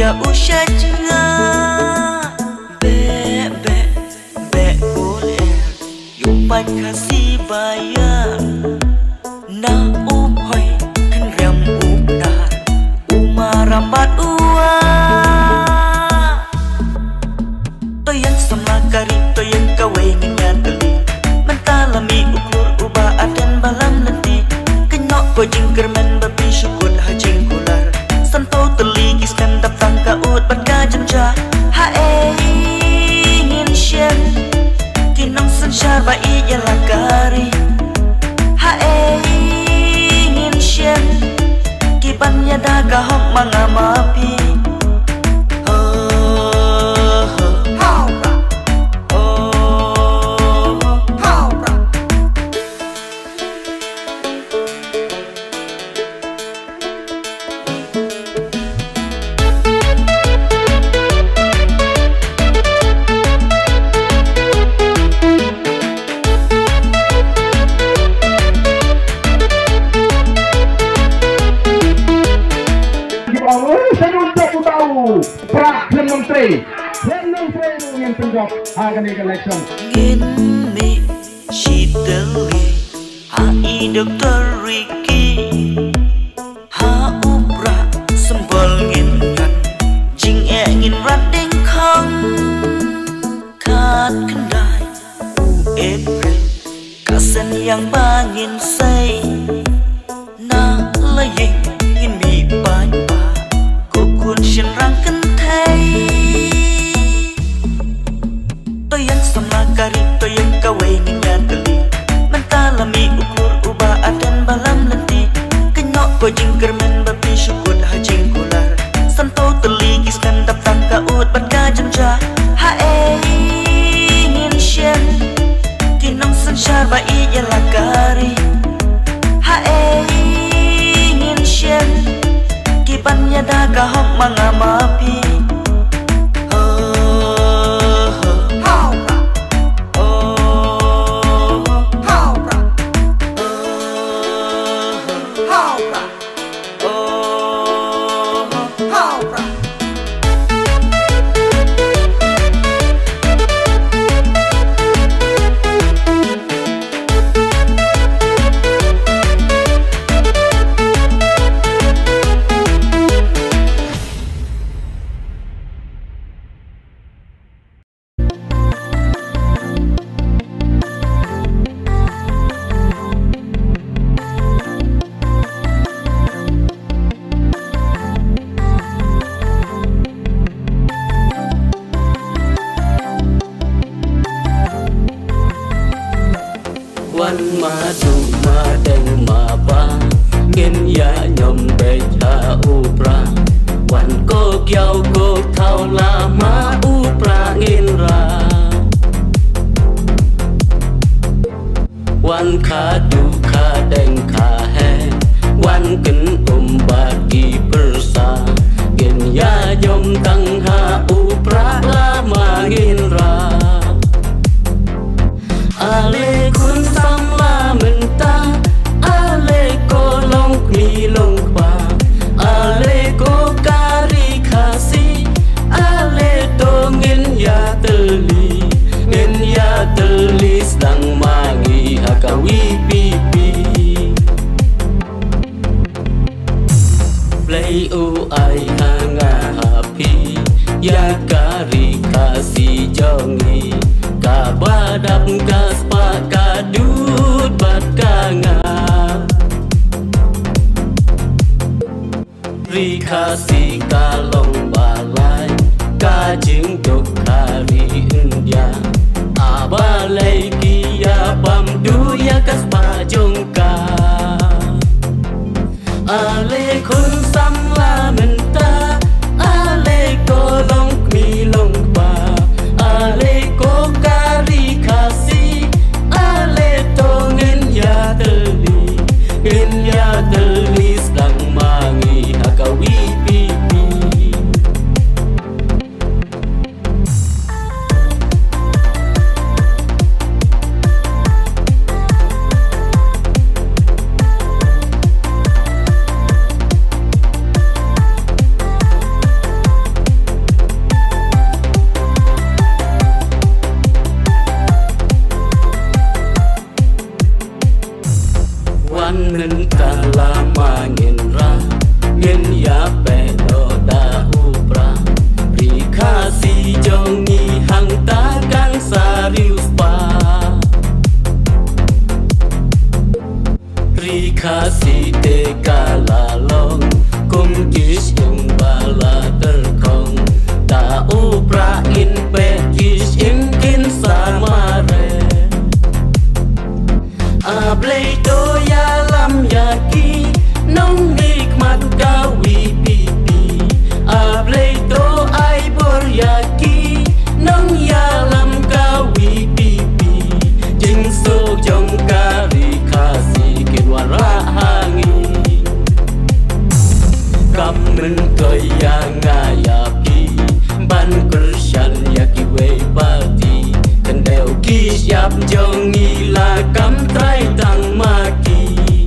ya usha jinga be boleh yupan kasih bayar na hoi kan rem na umarambat ua toyan samlakari toyan kawai ngateli mentalami ukur uba adan balam lenti kenyok ko jingkermen babi syukur hajing kular santau teligis kan datang kaut pada jemja hae ingin syen kinong sensyar bai jalakari hae ingin syen kibannya daga hok mangamapi yang tunjuk akan election. Gini si teli hai dokter Ricky ha ubra sembol ngingan jing engin rating kong kat kendai April kasen yang bangin say na laying ngin mi bai ba kukun shin rang kentai toyan samlakari toyan kawai ngateli mentalami ukur uba adan balam lenti kenyok ko jingkermen babi syukur hajing kular santau teligis kan datang kaut pada jemja hae ingin syen kinong sensyar bai jalakari hae ingin syen kibannya daga hok mangamapi wan madu madeng maba ngin ya nyom beja upra wan ko kiau ko thau lama upra ngin ra wan khadu khadeng khahe wan ken bagi persa ngin ya nyom tang ha upra lama ngin ra ale kun samla menta ale ko long mi long pa ale ko kari khasi ale to ngin ya teli sedang mangi hakawi pipi play u ai hanga happy ya kari khasi jongi kabadap kaspa kadut bat kanga rikasi kalong balai kajing dok hari India abalai kia pamdu ya kaspa jongka ale kun samla menta ale kolong milong pa ale ko kari khasi ale tongen ya teli sedang mangi hakawi pipi Kam men kaya ngayapi ban kersan yaki we pati kendeu ki siap jongi la kam trai tang maki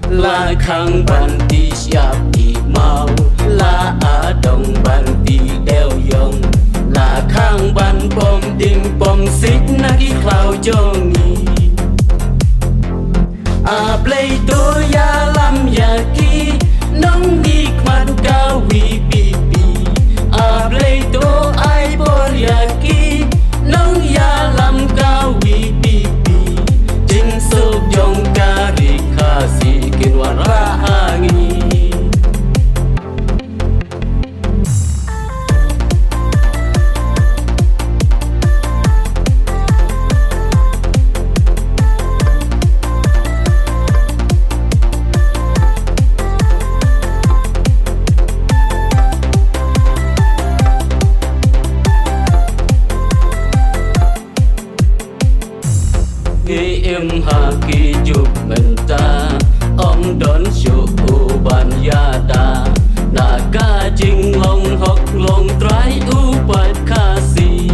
la khang ban ti siap ti mau la adong ban ti đeo yong la khang ban bom ding bom xích naki cloud jongi a play to ya lam ya ki nong ni kman ka wi pi pi a play to ai bor ya ki nong ya lam ka wi pi pi jing so jong ka ri kha si kin wa ra hangi em ha ki chụp mình ta ông đón chụp ban ya da na ka jing long hok long trai u pat kasi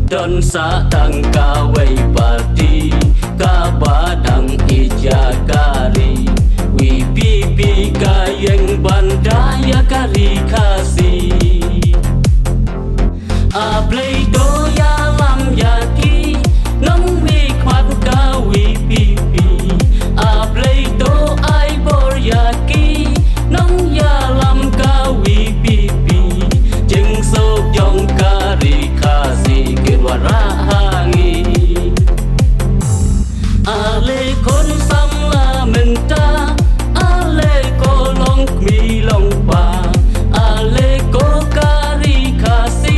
don sa tang ka wei party ka ba dang ija kari wi pi pi ka yang banda ya kari kasi a play do ya yaki nong mi khat ka wi pi pi a play to ai bor yaki nong ya lam ka wi pi pi jeng so jong ka ri kha si ke wa ra hangi a le kon sam la men ta a le ko long mi long pa a le ko ka ri kha si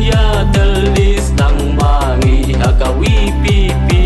ya teli sang mangi hakawi pipi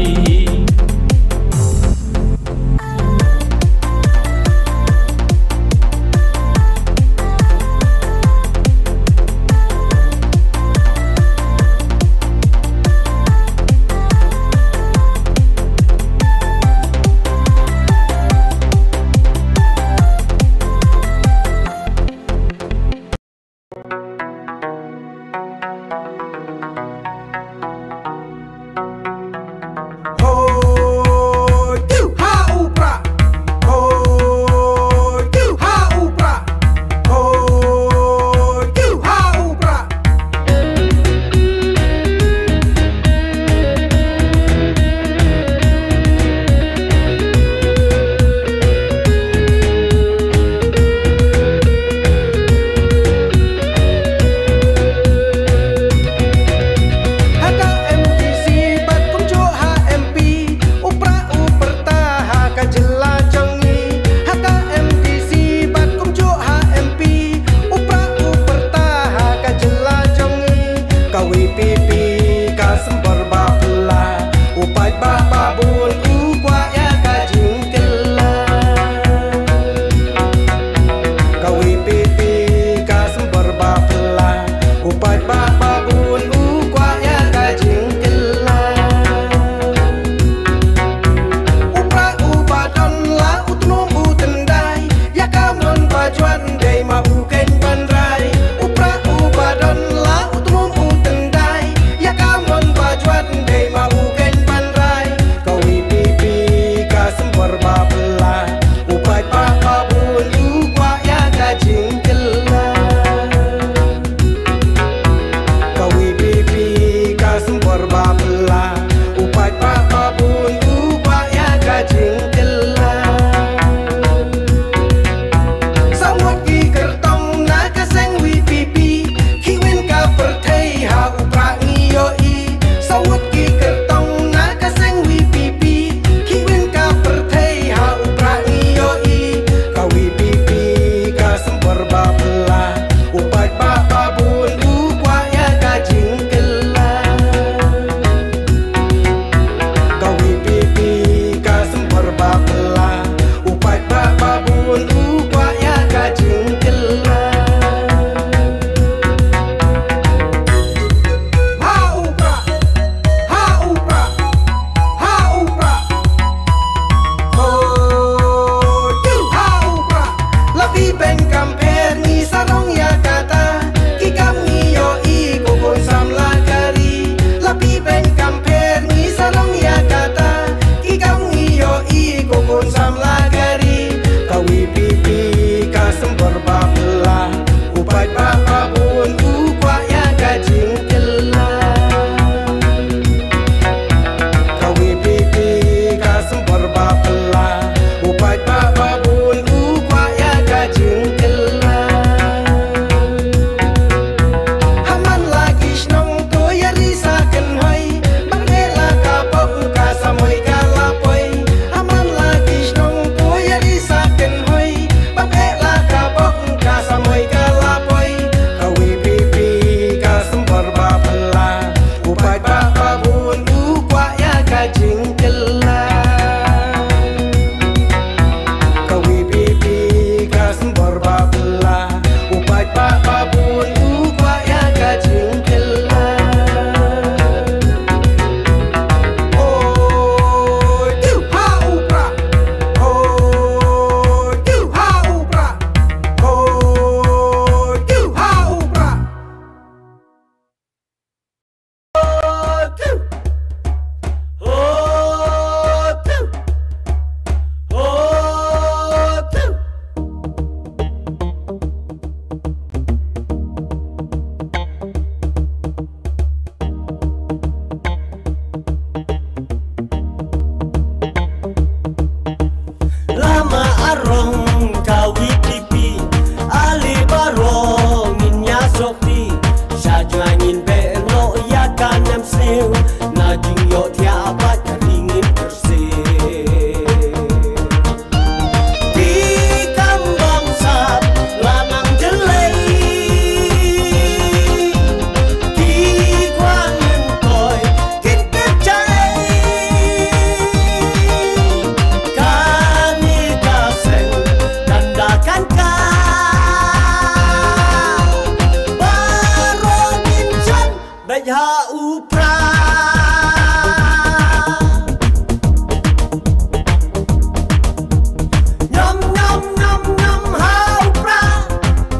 dan snew najing yo tiapa ringin bersih di kambang sap lanang jelek di kuangen koi kita cai kami kaseng tandakan ha upra nyom nyom nyom nyom ha upra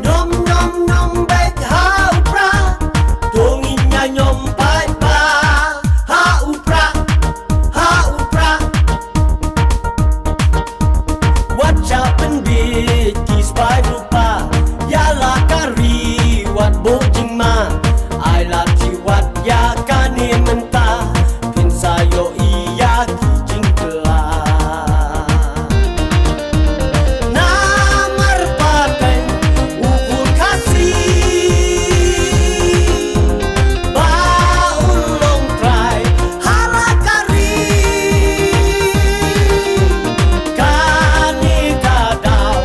nyom nyom nyom bej ha upra donginya nyom pai pa ha upra watch out and big kis pai lupa yala kari wat bojing ma I love you what ya kani mentah pinsayo iya kijing kelah namar pakai ukur kasih baul long try halakari kani kadau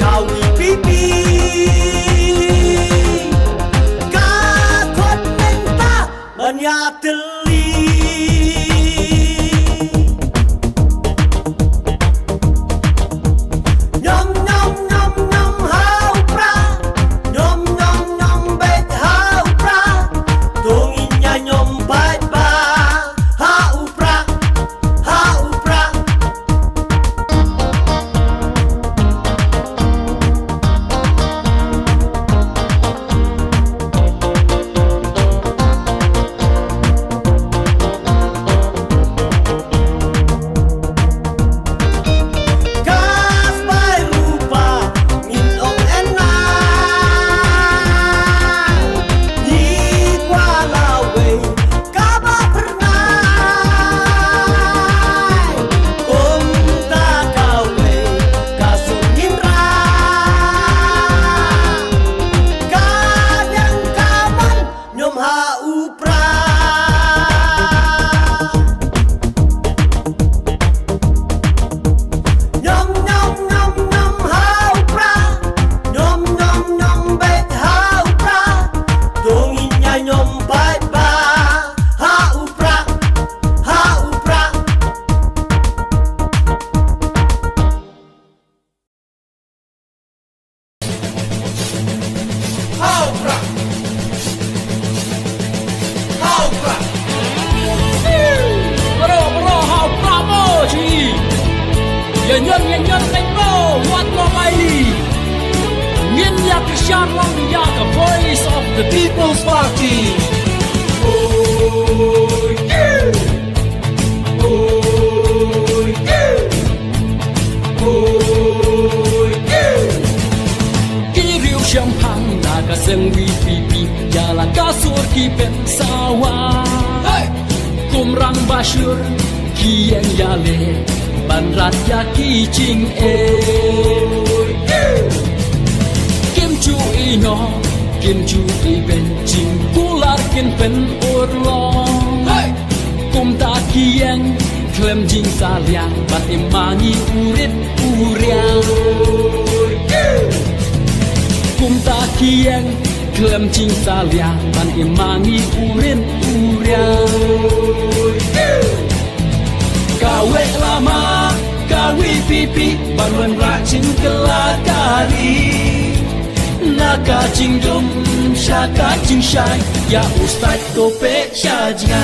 kawi pipi Banyateli nyom nyom nyom nyom haupra nyom nyom nyom bej haupra donginya nyom pai ba haupra Nhân đánh bô what lo bay nghiên nhạc cái shan long ya the voice of the people's party oh yeah oh yeah oh yeah ki riu champagne na ka seng wi pi ya la ka sur ki pen sawa kum rang bashur ki yang ya le ban rat ya ki ching e kim chu ino kim chu i ben ching kular kin pen or long kum ta kieng klem jing saliang bat imangi urit uriang kum ta kieng klem jing saliang bat imangi urit uriang kawe lama kawi pipi bangun racing kelakari naka cingdum shaka cingshai ya ustad kope shaja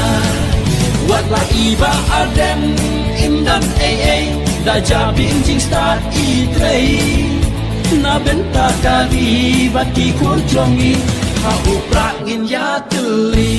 watla iba adem imdan AA da jabin jing start itrei na benta kali bati kurjongi ha uprangin ya teli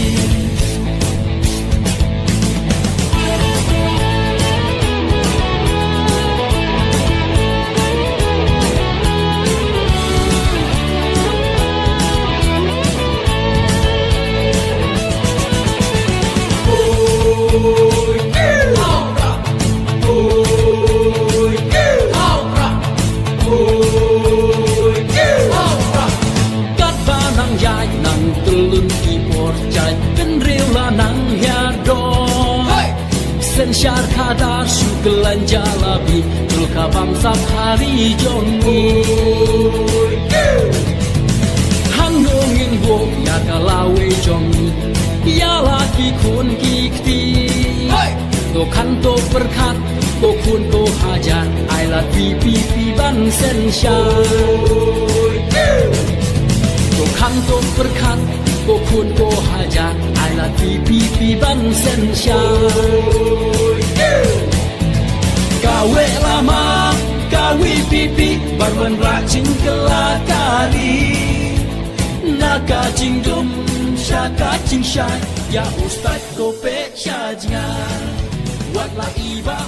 syar kadar syukelan jalabi tulka bangsa hari jongi hangongin bo ya kalawe jongi ya laki kun kikti to kanto perkat to kun to hajar ai la pipi ban sen sha to kanto perkat to kun to hajar ai la pipi ban sen sha kawe lama kawi pipi barban racing kelakari naga jingdum syaka jingshan ya ustad kope syajngan watlah iba